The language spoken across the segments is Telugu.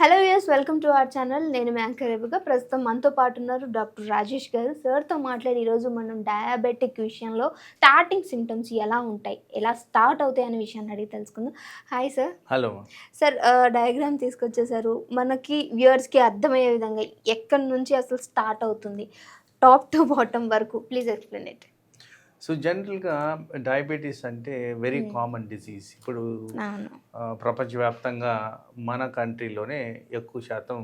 Hello yes welcome to our channel. నేను మీ యాంకర్ రేవగా. ప్రస్తుతం మనతో పాటు ఉన్నారు డాక్టర్ రాజేష్ గారు. సార్తో మాట్లాడి ఈరోజు మనం డయాబెటిక్ విషయంలో స్టార్టింగ్ సిమ్టమ్స్ ఎలా ఉంటాయి, ఎలా స్టార్ట్ అవుతాయి అనే విషయాన్ని అడిగి తెలుసుకుందాం. Hi sir. Hello. Sir diagram తీసుకొచ్చేసారు. మనకి వ్యూవర్స్కి అర్థమయ్యే విధంగా ఎక్కడి నుంచి అసలు స్టార్ట్ అవుతుంది, టాప్ టు బాటమ్ వరకు ప్లీజ్ ఎక్స్ప్లెయిన్ ఇట్. సో జనరల్గా డయాబెటీస్ అంటే వెరీ కామన్ డిసీజ్. ఇప్పుడు ప్రపంచవ్యాప్తంగా మన కంట్రీలోనే ఎక్కువ శాతం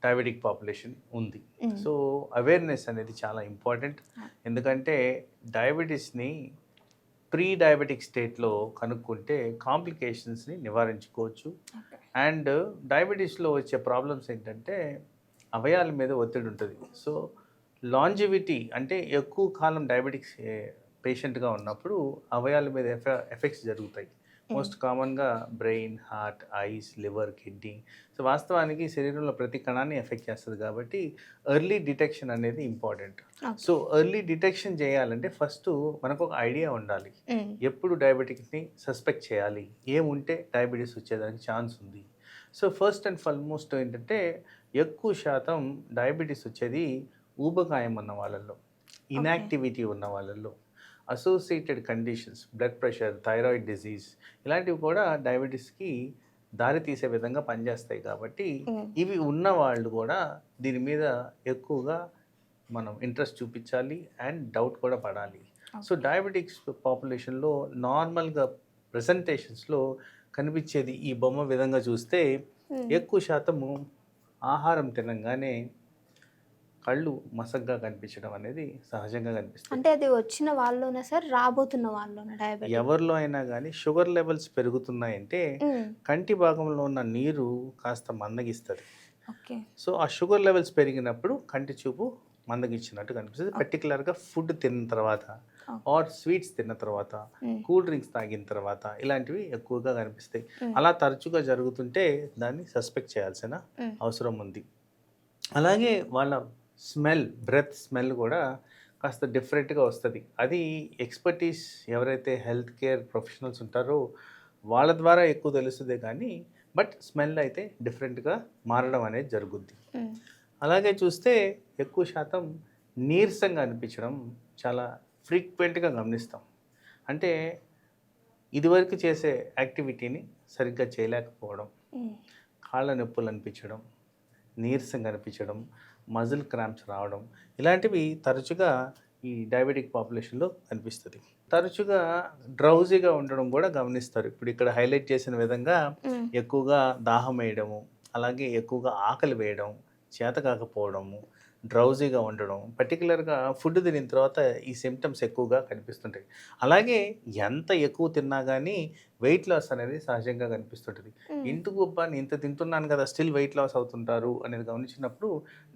డయాబెటిక్ పాపులేషన్ ఉంది. సో అవేర్నెస్ అనేది చాలా ఇంపార్టెంట్. ఎందుకంటే డయాబెటీస్ని ప్రీ డయాబెటిక్ స్టేట్లో కనుక్కుంటే కాంప్లికేషన్స్ని నివారించుకోవచ్చు. అండ్ డయాబెటీస్లో వచ్చే ప్రాబ్లమ్స్ ఏంటంటే అవయాల మీద ఒత్తిడి ఉంటుంది. సో లాంజివిటీ అంటే ఎక్కువ కాలం డయాబెటిక్స్ పేషెంట్గా ఉన్నప్పుడు అవయాల మీద ఎఫెక్ట్స్ జరుగుతాయి. మోస్ట్ కామన్గా brain, heart, ice, liver, kidney. So వాస్తవానికి శరీరంలో ప్రతి కణాన్ని ఎఫెక్ట్ చేస్తుంది కాబట్టి ఎర్లీ డిటెక్షన్ అనేది ఇంపార్టెంట్. సో ఎర్లీ డిటెక్షన్ చేయాలంటే ఫస్ట్ మనకు ఒక ఐడియా ఉండాలి. ఎప్పుడు డయాబెటిక్ని సస్పెక్ట్ చేయాలి, ఏముంటే డయాబెటీస్ వచ్చేదానికి ఛాన్స్ ఉంది. సో ఫస్ట్ అండ్ ఫార్మోస్ట్ ఏంటంటే ఎక్కువ శాతం డయాబెటీస్ వచ్చేది ఊబకాయం ఉన్న వాళ్ళల్లో, ఇన్యాక్టివిటీ ఉన్న వాళ్ళల్లో, associated conditions, blood pressure, thyroid disease ఇలాంటివి కూడా డయాబెటీస్కి దారి తీసే విధంగా పనిచేస్తాయి. కాబట్టి ఇవి ఉన్న వాళ్ళు కూడా దీని మీద ఎక్కువగా మనం ఇంట్రెస్ట్ చూపించాలి అండ్ డౌట్ కూడా పడాలి. సో డయాబెటిక్స్ పాపులేషన్లో నార్మల్గా ప్రెజెంటేషన్స్లో కనిపించేది ఈ బొమ్మ విధంగా చూస్తే ఎక్కువ శాతము ఆహారం తినగానే కళ్ళు మసగ్గా కనిపించడం అనేది సహజంగా కనిపిస్తుంది. అంటే అది వచ్చిన వాళ్ళలోనే సార్, రాబోతున్న వాళ్ళలోనే డయాబెటిక్ ఎవరిలో అయినా కానీ షుగర్ లెవెల్స్ పెరుగుతున్నాయంటే కంటి భాగంలో ఉన్న నీరు కాస్త మందగిస్తుంది. సో ఆ షుగర్ లెవెల్స్ పెరిగినప్పుడు కంటి చూపు మందగించినట్టు కనిపిస్తుంది. పర్టికులర్గా ఫుడ్ తిన్న తర్వాత ఆర్ స్వీట్స్ తిన్న తర్వాత, కూల్ డ్రింక్స్ తాగిన తర్వాత ఇలాంటివి ఎక్కువగా కనిపిస్తాయి. అలా తరచుగా జరుగుతుంటే దాన్ని సస్పెక్ట్ చేయాల్సిన అవసరం ఉంది. అలాగే వాళ్ళ బ్రెత్ స్మెల్ కూడా కాస్త డిఫరెంట్గా వస్తుంది. అది ఎక్స్పర్టీస్ ఎవరైతే హెల్త్ కేర్ ప్రొఫెషనల్స్ ఉంటారో వాళ్ళ ద్వారా ఎక్కువ తెలుస్తుంది. కానీ బట్ స్మెల్ అయితే డిఫరెంట్గా మారడం అనేది జరుగుద్ది. అలాగే చూస్తే ఎక్కువ శాతం నీరసంగా అనిపించడం చాలా ఫ్రీక్వెంట్గా గమనిస్తాం. అంటే ఇదివరకు చేసే యాక్టివిటీని సరిగ్గా చేయలేకపోవడం, కాళ్ళ నొప్పులు అనిపించడం, నీరసంగా అనిపించడం, మజిల్ క్రాంప్స్ రావడం ఇలాంటివి తరచుగా ఈ డయాబెటిక్ పాపులేషన్లో కనిపిస్తుంది. తరచుగా డ్రౌజీగా ఉండడం కూడా గమనిస్తారు. ఇప్పుడు ఇక్కడ హైలైట్ చేసిన విధంగా ఎక్కువగా దాహం వేయడము, అలాగే ఎక్కువగా ఆకలి వేయడం, చేత కాకపోవడము, డ్రౌజీగా ఉండడం, పర్టికులర్గా ఫుడ్ తినిన తర్వాత ఈ సిమ్టమ్స్ ఎక్కువగా కనిపిస్తుంటాయి. అలాగే ఎంత ఎక్కువ తిన్నా కానీ వెయిట్ లాస్ అనేది సహజంగా కనిపిస్తుంటుంది. ఇంటికి ఇంత తింటున్నాను కదా స్టిల్ వెయిట్ లాస్ అవుతుంటారు అనేది గమనించినప్పుడు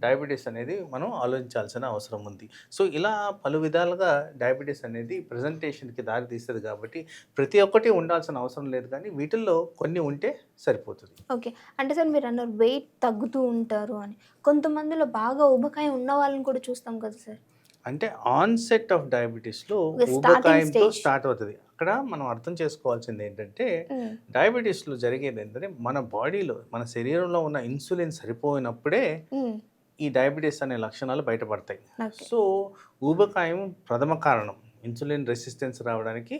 డయాబెటీస్ అనేది మనం ఆలోచించాల్సిన అవసరం ఉంది. సో ఇలా పలు విధాలుగా డయాబెటీస్ అనేది ప్రజెంటేషన్కి దారి తీస్తుంది. కాబట్టి ప్రతి ఒక్కటి ఉండాల్సిన అవసరం లేదు, కానీ వీటిల్లో కొన్ని ఉంటే సరిపోతుంది. ఓకే. అంటే సార్ మీరు అన్నారు వెయిట్ తగ్గుతూ ఉంటారు అని. కొంతమందిలో బాగా ఊబకాయం ఉన్న వాళ్ళని కూడా చూస్తాం కదా సార్. అంటే ఆన్సెట్ ఆఫ్ డయాబెటీస్లో ఊబకాయంతో స్టార్ట్ అవుతుంది. అక్కడ మనం అర్థం చేసుకోవాల్సింది ఏంటంటే డయాబెటీస్లో జరిగేది ఏంటంటే మన బాడీలో, మన శరీరంలో ఉన్న ఇన్సులిన్ సరిపోయినప్పుడే ఈ డయాబెటీస్ అనే లక్షణాలు బయటపడతాయి. సో ఊబకాయం ప్రథమ కారణం, ఇన్సులిన్ రెసిస్టెన్స్ రావడానికి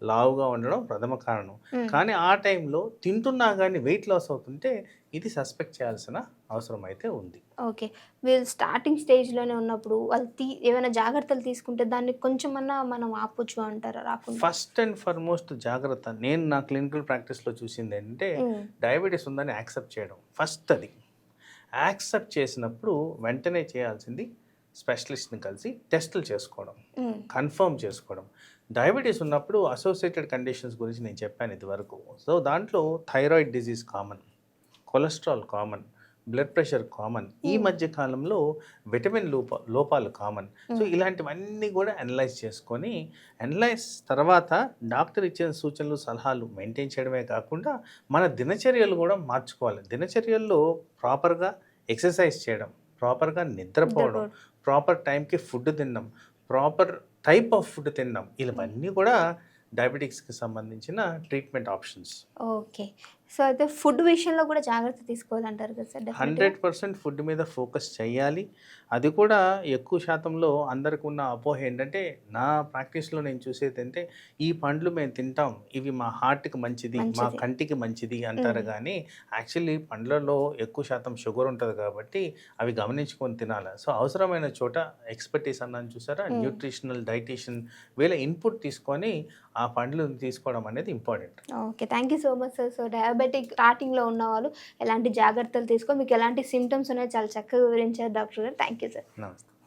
లావుగా ఉండడం ప్రథమ కారణం. కానీ ఆ టైంలో తింటున్నా కానీ వెయిట్ లాస్ అవుతుంటే ఇది సస్పెక్ట్ చేయాల్సిన అవసరం అయితే ఉంది. ఓకే. వీళ్ళు స్టార్టింగ్ స్టేజ్లోనే ఉన్నప్పుడు వాళ్ళు ఏమైనా జాగ్రత్తలు తీసుకుంటే దాన్ని కొంచెమన్నా మనం ఆపొచ్చు అంటారా రాకుండా? ఫస్ట్ అండ్ ఫార్మోస్ట్ జాగ్రత్త నేను నా క్లినికల్ ప్రాక్టీస్లో చూసింది ఏంటంటే డయాబెటీస్ ఉందని యాక్సెప్ట్ చేయడం. ఫస్ట్ అది యాక్సెప్ట్ చేసినప్పుడు వెంటనే చేయాల్సింది స్పెషలిస్ట్ని కలిసి టెస్టులు చేసుకోవడం, కన్ఫర్మ్ చేసుకోవడం. డయాబెటీస్ ఉన్నప్పుడు అసోసియేటెడ్ కండిషన్స్ గురించి నేను చెప్పాను ఇదివరకు. సో దాంట్లో thyroid disease common, cholesterol common, blood pressure common, ఈ మధ్య కాలంలో విటమిన్ లోపాలు కామన్. సో ఇలాంటివన్నీ కూడా అనలైజ్ చేసుకొని తర్వాత డాక్టర్ ఇచ్చిన సూచనలు, సలహాలు మెయింటైన్ చేయడమే కాకుండా మన దినచర్యలు కూడా మార్చుకోవాలి. దినచర్యల్లో ప్రాపర్గా ఎక్సర్సైజ్ చేయడం, ప్రాపర్గా నిద్రపోవడం, ప్రాపర్ టైంకి ఫుడ్ తినడం, ప్రాపర్ టైప్ ఆఫ్ ఫుడ్ తినడం, ఇవన్నీ కూడా డయాబెటిక్స్కి సంబంధించిన ట్రీట్మెంట్ ఆప్షన్స్. ఓకే. సో అయితే ఫుడ్ విషయంలో కూడా జాగ్రత్త తీసుకోవాలంటారు కదా సార్? డెఫినెట్గా 100% ఫుడ్ మీద ఫోకస్ చేయాలి. అది కూడా ఎక్కువ శాతంలో అందరికి ఉన్న అపోహ ఏంటంటే, నా ప్రాక్టీస్‌లో నేను చూసేదంటే, ఈ పండ్లు మేము తింటాం, ఇవి మా హార్ట్‌కి మంచిది, మా మంచిది. కంటికి మంచిది అంటారు గానీ, యాక్చువల్లీ పండ్లలో ఎక్కువ శాతం షుగర్ ఉంటది కాబట్టి, అవి గమనించుకొని తినాల. సో, అవసరమైన చోట ఎక్స్‌పర్టీస్ అన్నాను చూసారా? న్యూట్రిషనల్ డైటీషియన్ వీళ్ళ ఇన్పుట్ తీసుకొని, ఆ పండ్లు తీసుకోవడం అనేది important. Okay. Thank you so much sir. So diabetic స్టార్టింగ్‌లో ఉన్నవాళ్ళు ఎలాంటి జాగ్రత్తలు తీసుకో మీకు ఎలాంటి సిమ్టమ్స్ ఉన్నాయో చాలా చక్కగా వివరించారు డాక్టర్ గారు. Thank you sir. నమస్తే.